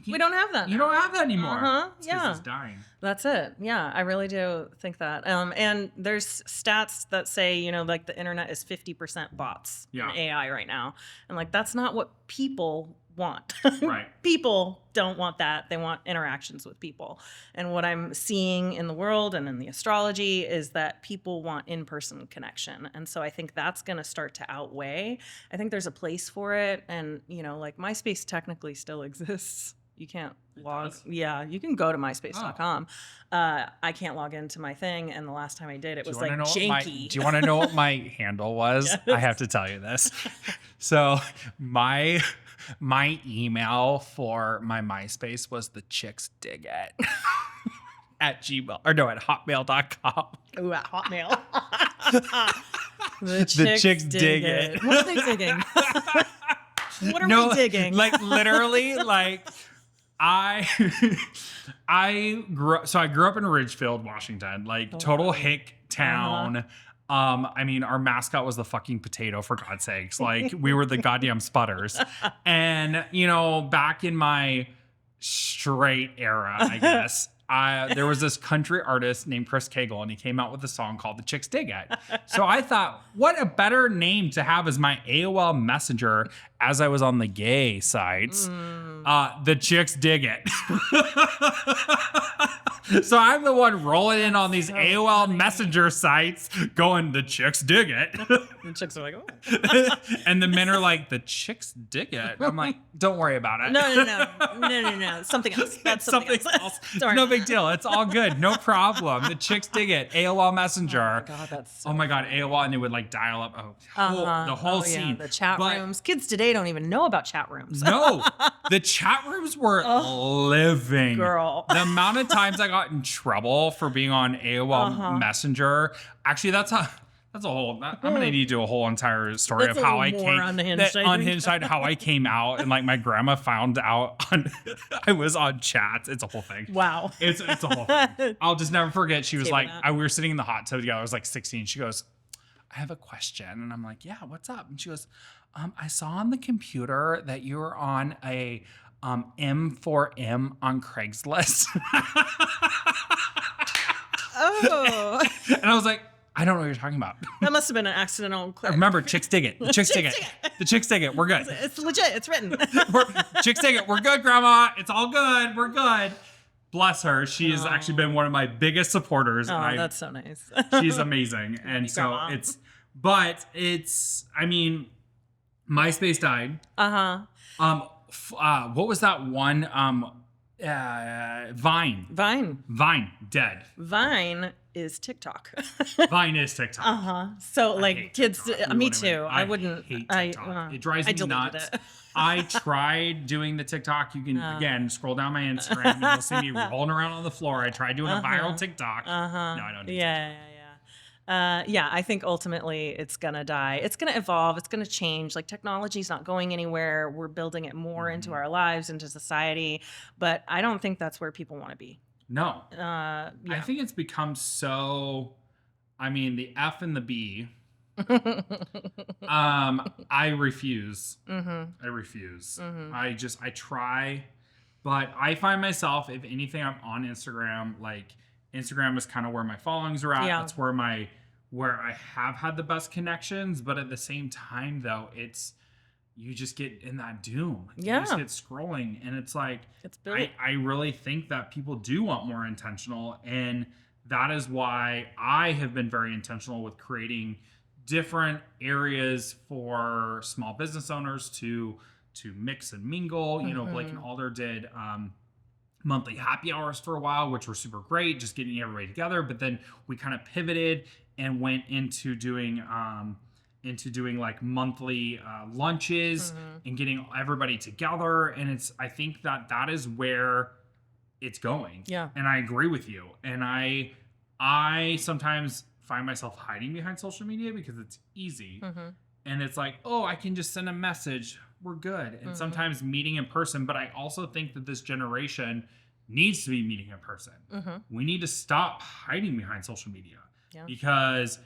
We don't have that. You don't have that anymore. Yeah. It's dying. That's it. Yeah, I really do think that. And there's stats that say, you know, like the internet is 50% bots and AI right now. And like, that's not what people want. Right. People don't want that. They want interactions with people. And what I'm seeing in the world and in the astrology is that people want in-person connection. And so I think that's going to start to outweigh. I think there's a place for it. And, you know, like MySpace technically still exists. You can't It log. does? Yeah, you can go to myspace.com. I can't log into my thing, and the last time I did, it was like janky. Do you want to know what my handle was? Yes. I have to tell you this. So my email for my MySpace was the chicks dig it at Gmail or no at hotmail.com. Ooh, at Hotmail. The chicks dig it. What are they digging? What are we digging? Like literally, like I grew up in Ridgefield, Washington, like total hick town. I mean, our mascot was the fucking potato, for God's sakes. Like, we were the goddamn Sputters. And, you know, back in my straight era, I guess, there was this country artist named Chris Cagle, and he came out with a song called The Chicks Dig It. So I thought, what a better name to have as my AOL Messenger as I was on the gay sites. The Chicks Dig It. So I'm the one rolling in on these AOL Messenger sites going, the chicks dig it. The chicks are like, oh. And the men are like, the chicks dig it. I'm like, don't worry about it. No. Something else. That's something else. No big deal. It's all good. No problem. The chicks dig it. AOL Messenger. Oh my God, that's so oh my God, AOL. And they would like dial up the whole scene. The chat rooms. Kids today don't even know about chat rooms. No, the chat rooms were living. Girl. The amount of times I got in trouble for being on AOL Messenger. Actually, that's a whole. I'm gonna need to do a whole entire story That's of how I came unhinged side, how I came out, and like my grandma found out I was on chats. It's a whole thing. Wow, it's a whole thing. I'll just never forget. She was like, we were sitting in the hot tub together. I was like 16. She goes, I have a question, and I'm like, yeah, what's up? And she goes, I saw on the computer that you were on a M4M on Craigslist. Oh. And I was like, I don't know what you're talking about. That must have been an accidental click. Remember, chicks dig it. The chicks dig it. The chicks dig it. We're good. It's legit. It's written. Chicks dig it. We're good, Grandma. It's all good. We're good. Bless her. She has actually been one of my biggest supporters. Oh, that's so nice. She's amazing. And so Grandma. I mean, MySpace died. What was that one? Vine. Vine, dead. Vine is TikTok. Vine is TikTok. So like kids, me too. I wouldn't hate TikTok. It drives me nuts. I tried doing the TikTok. You can again scroll down my Instagram and you'll see me rolling around on the floor. I tried doing a viral TikTok. No, I don't do TikTok. I think ultimately it's gonna die. It's gonna evolve. It's gonna change. Like technology's not going anywhere. We're building it more into our lives, into society. But I don't think that's where people want to be. No. I think it's become so. I mean, the F and the B. I refuse. I refuse. I try, but I find myself, if anything, I'm on Instagram. Like Instagram is kind of where my followings are at. That's where I have had the best connections. But at the same time, though, you just get in that doom. You just get scrolling, and it's like I really think that people do want more intentional, and that is why I have been very intentional with creating different areas for small business owners to mix and mingle. You know, Blake and Alder did monthly happy hours for a while, which were super great, just getting everybody together. But then we kind of pivoted and went into doing like monthly lunches and getting everybody together. And I think that is where it's going. Yeah. And I agree with you. And I sometimes find myself hiding behind social media because it's easy. And it's like, oh, I can just send a message. We're good. And sometimes meeting in person. But I also think that this generation needs to be meeting in person. We need to stop hiding behind social media because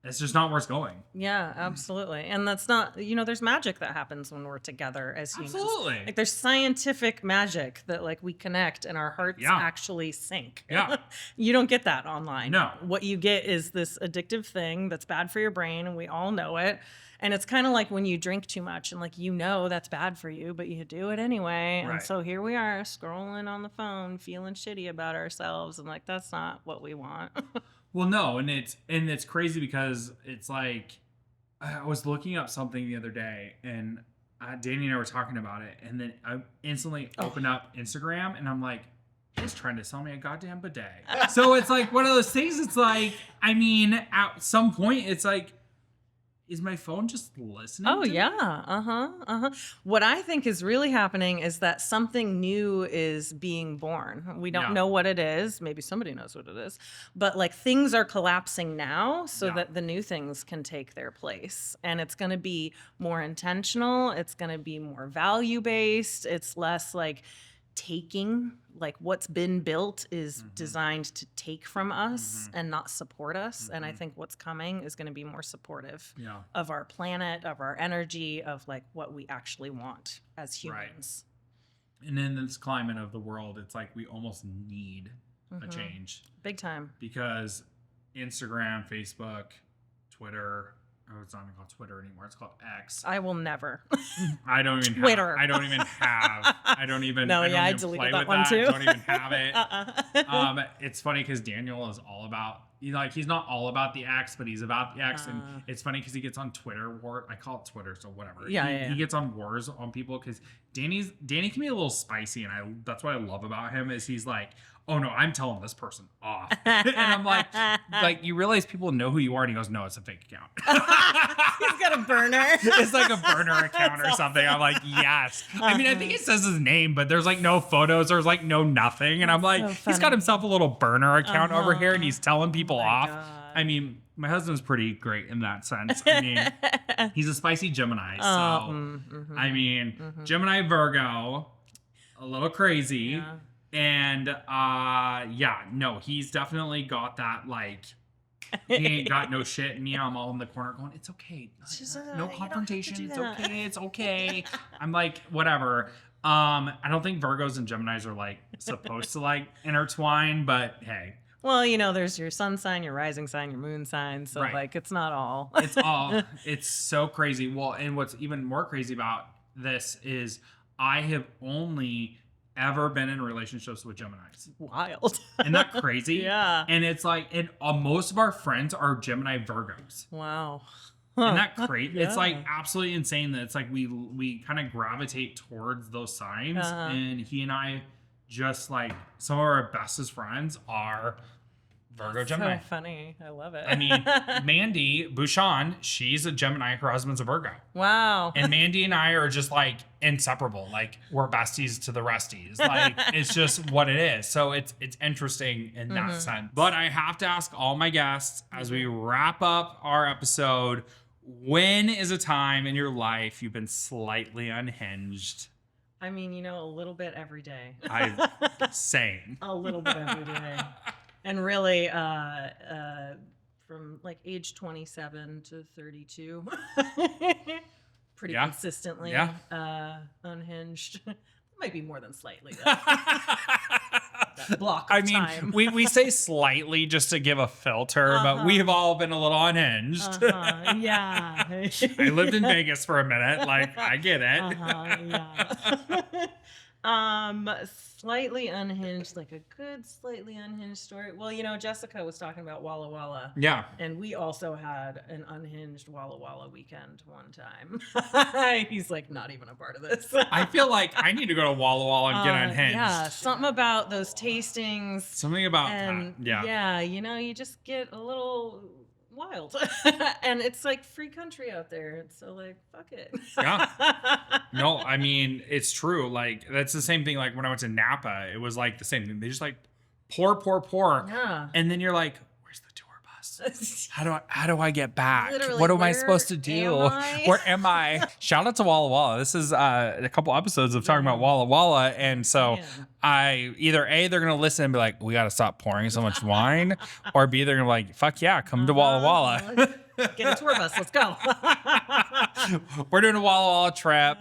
it's just not where it's going. Yeah, absolutely. And that's not, there's magic that happens when we're together as humans. Absolutely. Like there's scientific magic that like we connect and our hearts actually sync. Yeah. You don't get that online. No. What you get is this addictive thing that's bad for your brain, and we all know it. And it's kind of like when you drink too much and like that's bad for you, but you do it anyway. Right. And so here we are scrolling on the phone, feeling shitty about ourselves, and like that's not what we want. Well, no, and it's crazy because it's like I was looking up something the other day, and Danny and I were talking about it, and then I instantly opened up Instagram, and I'm like, he's trying to sell me a goddamn bidet. So it's like one of those things. It's like, I mean, at some point, it's like, is my phone just listening? Oh, to me? yeah. What I think is really happening is that something new is being born. We don't know what it is. Maybe somebody knows what it is. But like things are collapsing now so that the new things can take their place. And it's going to be more intentional. It's going to be more value-based. It's less like taking, like what's been built is designed to take from us and not support us. And I think what's coming is going to be more supportive of our planet, of our energy, of like what we actually want as humans. Right. And in this climate of the world, it's like we almost need a change. Big time. Because Instagram, Facebook, Twitter, it's not even called Twitter anymore. It's called X. I will never. I don't even Twitter. I don't even have. I don't even. No, I don't I even deleted play that with one that. too. Don't even have it. It's funny because Daniel is all about. He's not all about the X, but he's about the X, and it's funny because he gets on Twitter war. I call it Twitter, so whatever. He gets on wars on people because Danny can be a little spicy, and that's what I love about him is he's like, oh no, I'm telling this person off. And I'm like, you realize people know who you are, and he goes, no, it's a fake account. He's got a burner. It's like a burner account or something. I'm like, yes. I mean, I think it says his name, but there's like no photos. There's like no nothing. And I'm like, he's got himself a little burner account over here, and he's telling people off. God. I mean, my husband's pretty great in that sense. I mean, he's a spicy Gemini. So, I mean, Gemini Virgo, a little crazy. Yeah. And he's definitely got that like he ain't got no shit, and I'm all in the corner going, it's okay. No confrontation. It's okay. It's okay. I'm like, whatever. I don't think Virgos and Geminis are like supposed to like intertwine, but hey. Well, there's your sun sign, your rising sign, your moon sign. So like it's not all. It's so crazy. Well, and what's even more crazy about this is I have only ever been in relationships with Geminis. Wild. Isn't that crazy? Yeah. And it's like, most of our friends are Gemini Virgos. Wow. Isn't that crazy? Yeah. It's like absolutely insane that it's like we kind of gravitate towards those signs. And he and I just like some of our bestest friends are Virgo Gemini. So funny. I love it. I mean, Mandy Bouchon, she's a Gemini. Her husband's a Virgo. Wow. And Mandy and I are just like inseparable. Like we're besties to the resties. Like it's just what it is. So it's interesting in that sense. But I have to ask all my guests as we wrap up our episode, when is a time in your life you've been slightly unhinged? I mean, a little bit every day. I'm saying. A little bit every day. And really, from like age 27 to 32, pretty consistently unhinged. Might be more than slightly. That block of time. we say slightly just to give a filter, but we've all been a little unhinged. Yeah. I lived in Vegas for a minute. Like, I get it. Slightly unhinged, like a good slightly unhinged story. Well, Jessica was talking about Walla Walla. Yeah. And we also had an unhinged Walla Walla weekend one time. He's like not even a part of this. I feel like I need to go to Walla Walla and get unhinged. Yeah, something about those tastings. Something about that. Yeah, you just get a little wild. And it's like free country out there. So like, fuck it. Yeah. No, I mean, it's true. Like, that's the same thing. Like when I went to Napa, it was like the same thing. They just like pour. Yeah. And then you're like, where's the tour bus? How do I get back? Literally, what am I supposed to do? I? Where am I? Shout out to Walla Walla. This is a couple episodes of talking about Walla Walla. And so they're going to listen and be like, we got to stop pouring so much wine. Or B, they're going to be like, fuck yeah, come to Walla Walla. Get a tour bus. Let's go. We're doing a Walla Walla trip.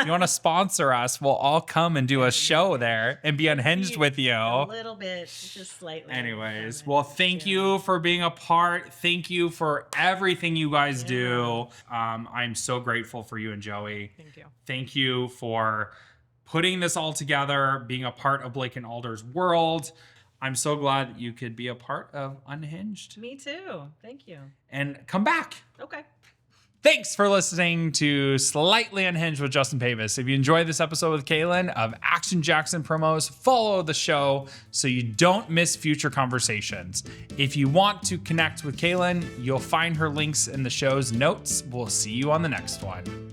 You want to sponsor us? We'll all come and do a show there and be unhinged with you. A little bit, just slightly. Anyways, well, thank you for being a part. Thank you for everything you guys do. I'm so grateful for you and Joey. Thank you. Thank you for putting this all together, being a part of Blake and Alder's world. I'm so glad that you could be a part of Unhinged. Me too. Thank you. And come back. Okay. Thanks for listening to Slightly Unhinged with Justin Pavis. If you enjoyed this episode with Kaylyn of Action Jackson Promos, follow the show so you don't miss future conversations. If you want to connect with Kaylyn, you'll find her links in the show's notes. We'll see you on the next one.